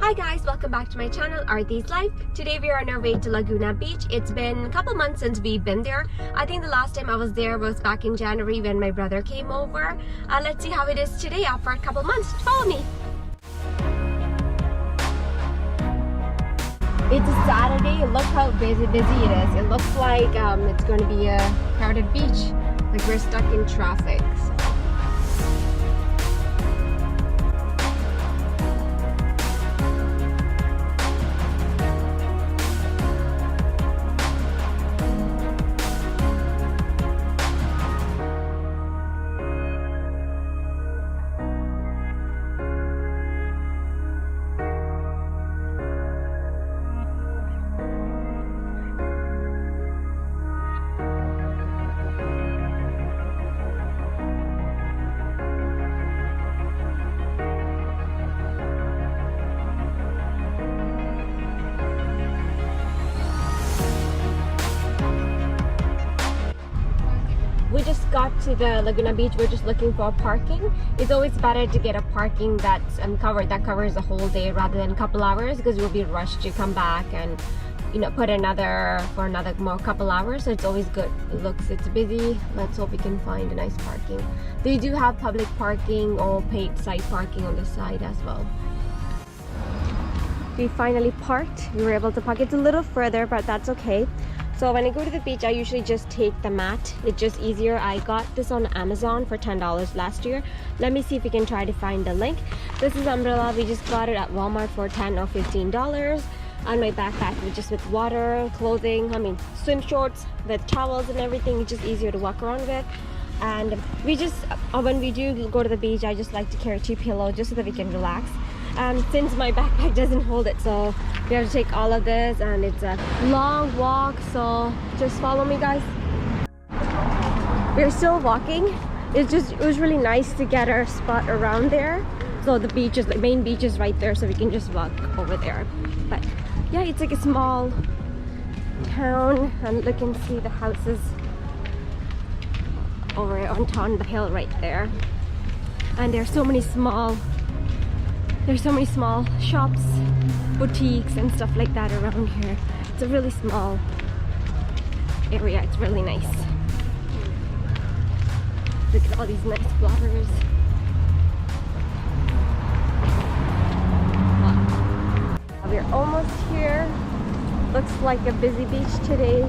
Hi guys, welcome back to my channel, Arthy's Life. Today we are on our way to Laguna Beach. It's been a couple months since we've been there. I think the last time I was there was back in January when my brother came over. Let's see how it is today after a couple months. Follow me. It's a Saturday. Look how busy it is. It looks like it's going to be a crowded beach. Like we're stuck in traffic. We just got to the Laguna Beach. We're just looking for parking. It's always better to get a parking that's covered, that covers the whole day rather than a couple hours, because we'll be rushed to come back and put another more couple hours. So it's always good. It's busy. Let's hope we can find a nice parking. They do have public parking or paid side parking on the side as well. We finally parked. We were able to park. It's a little further, but that's okay. So when I go to the beach, I usually just take the mat. It's just easier. I got this on Amazon for $10 last year. Let me see if we can try to find the link. This is umbrella. We just got it at Walmart for $10 or $15. On my backpack with water, clothing, swim shorts, with towels and everything. It's just easier to walk around with. And we just, when we do go to the beach, I just like to carry 2 pillows just so that we can relax. Since my backpack doesn't hold it, so we have to take all of this, and it's a long walk, so just follow me, guys. We're still walking. It was really nice to get our spot around there. So the beach is, the main beach is right there, so we can just walk over there. But yeah, it's like a small town, and look and see the houses over on the hill right there. And there's so many small shops, boutiques and stuff like that around here. It's a really small area. It's really nice. Look at all these nice flowers. Wow. We're almost here. Looks like a busy beach today.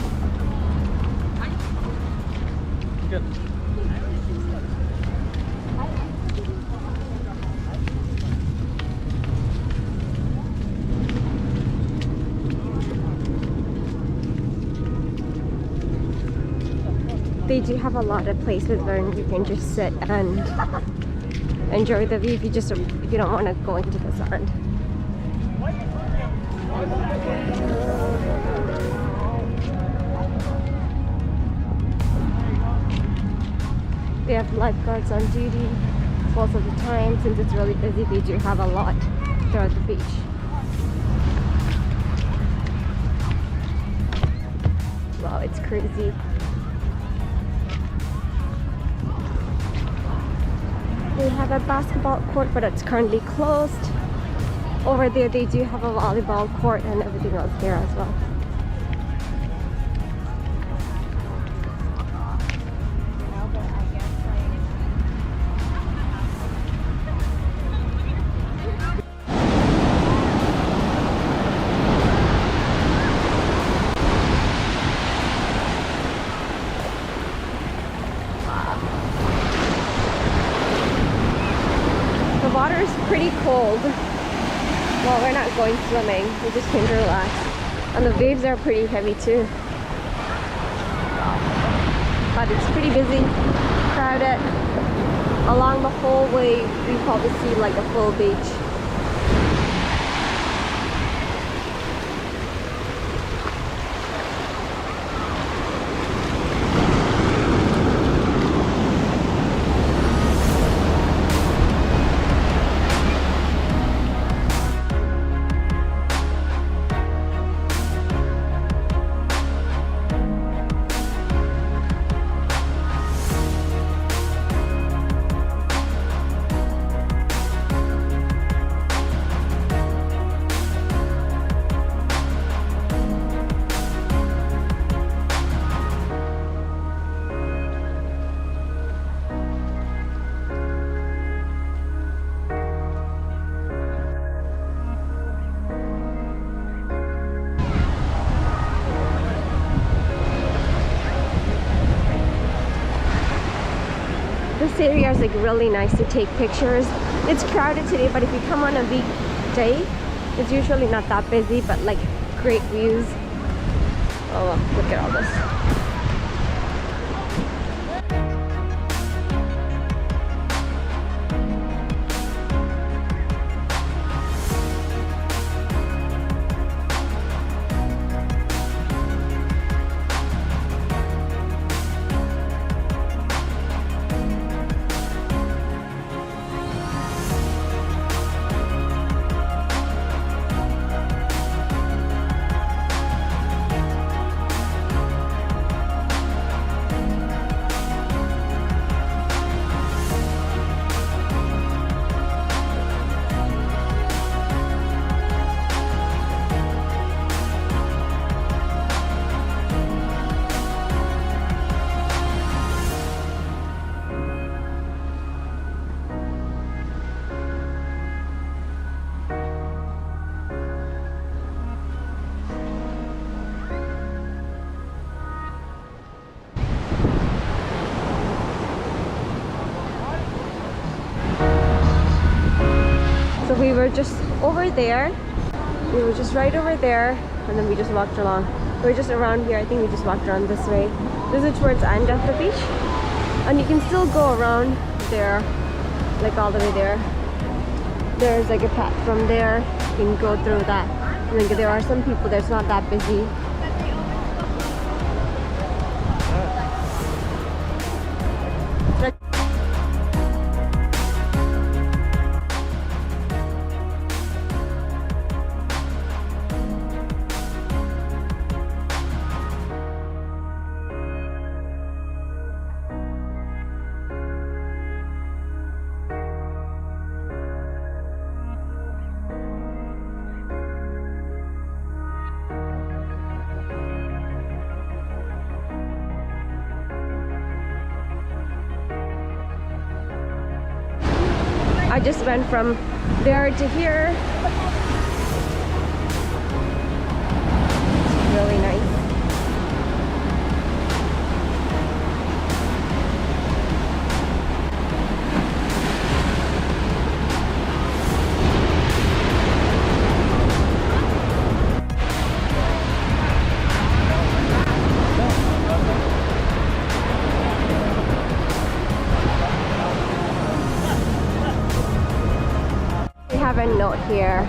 Good. They do have a lot of places where you can just sit and enjoy the view if you don't want to go into the sun. They have lifeguards on duty most of the time. Since it's really busy, they do have a lot throughout the beach. Wow, it's crazy. They have a basketball court, but it's currently closed. Over there, they do have a volleyball court and everything else there as well. The water is pretty cold. Well, we're not going swimming. We just came to relax. And the waves are pretty heavy too. But it's pretty busy, crowded. Along the whole way, we probably see like a full beach. This area is like really nice to take pictures. It's crowded today, but if you come on a weekday, it's usually not that busy, but like great views. Oh, look at all this. So we were just over there. We were just right over there, and then we just walked along. We were just around here. I think we just walked around this way. This is towards the end of the beach, and you can still go around there, like all the way there. There's like a path from there. You can go through that. And like there are some people there. It's not that busy. I just went from there to here. It's really nice. Have a note here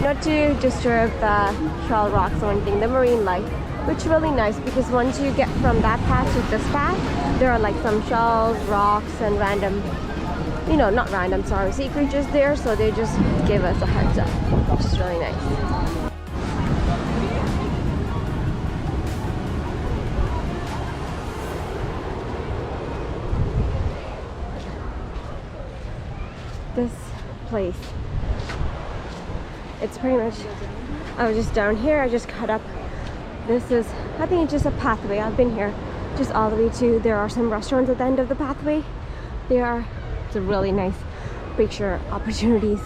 not to disturb the shell rocks or anything, the marine life, which is really nice because once you get from that path to this path, there are like some shells, rocks, and random, you know, not random, sorry, sea creatures there, so they just give us a heads up, which is really nice. This place, it's pretty much, I was just down here, I just cut up, this is, I think it's just a pathway. I've been here just all the way to, there are some restaurants at the end of the pathway. It's a really nice picture opportunities.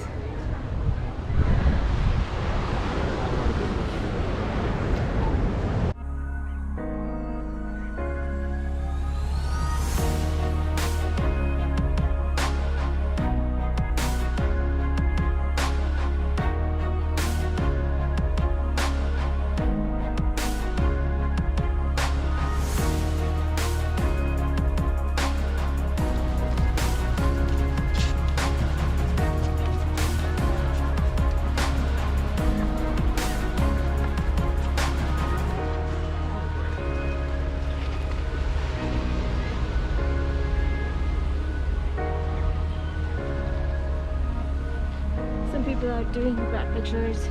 People are doing bad pictures.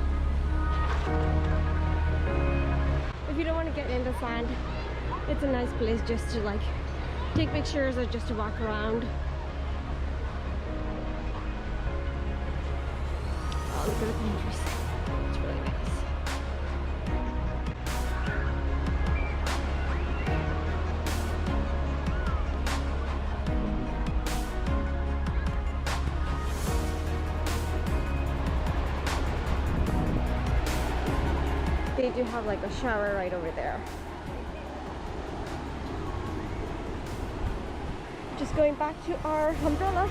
If you don't want to get in the sand, it's a nice place just to like take pictures or just to walk around. Oh, look at the pictures. It's really nice. They do have like a shower right over there. Just going back to our umbrella.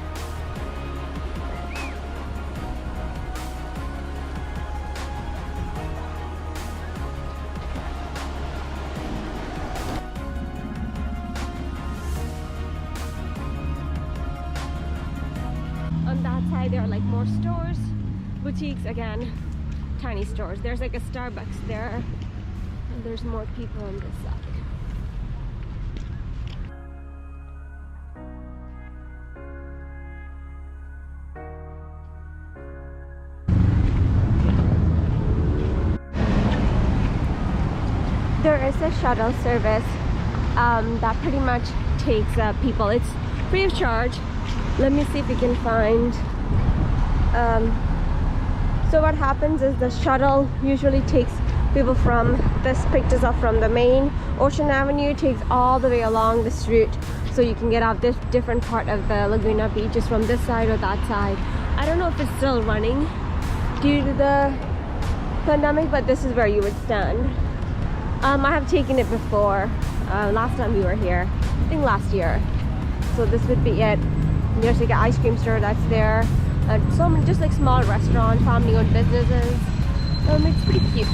On that side there are like more stores, boutiques, again tiny stores. There's like a Starbucks there, and there's more people on this side. There is a shuttle service that pretty much takes people. It's free of charge. Let me see if we can find. So what happens is the shuttle usually takes people from, this picked us up from the main Ocean Avenue, takes all the way along this route, so you can get out this different part of the Laguna Beach, just from this side or that side. I don't know if it's still running due to the pandemic, but this is where you would stand. I have taken it before, last time we were here, I think last year. So this would be it. There's like an ice cream store that's there, and some just like small restaurants, family-owned businesses. It's pretty cute.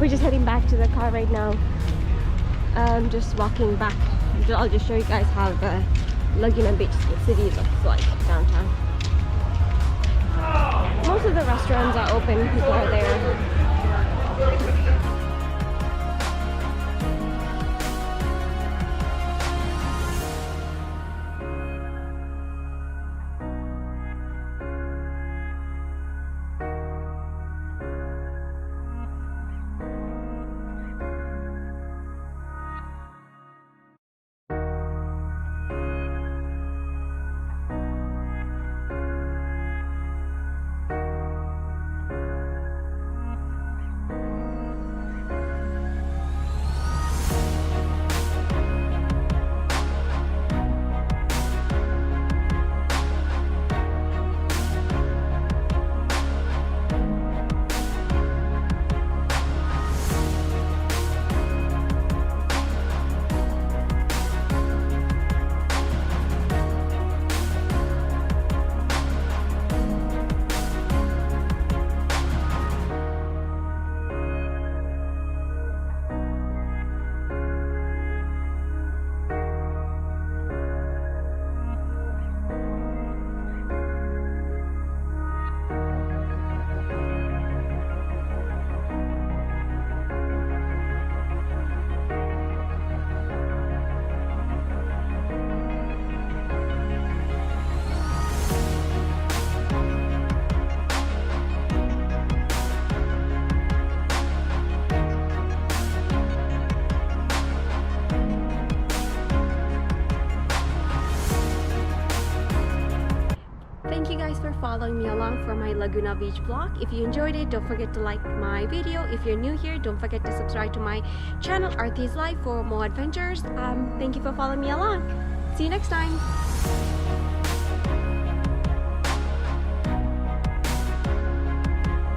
We're just heading back to the car right now. Just walking back. I'll just show you guys how the Laguna Beach city looks like downtown. Most of the restaurants are open, people are there. Thank you guys for following me along for my Laguna Beach vlog. If you enjoyed it, don't forget to like my video. If you're new here, don't forget to subscribe to my channel, Arthy's Life, for more adventures. Thank you for following me along. See you next time.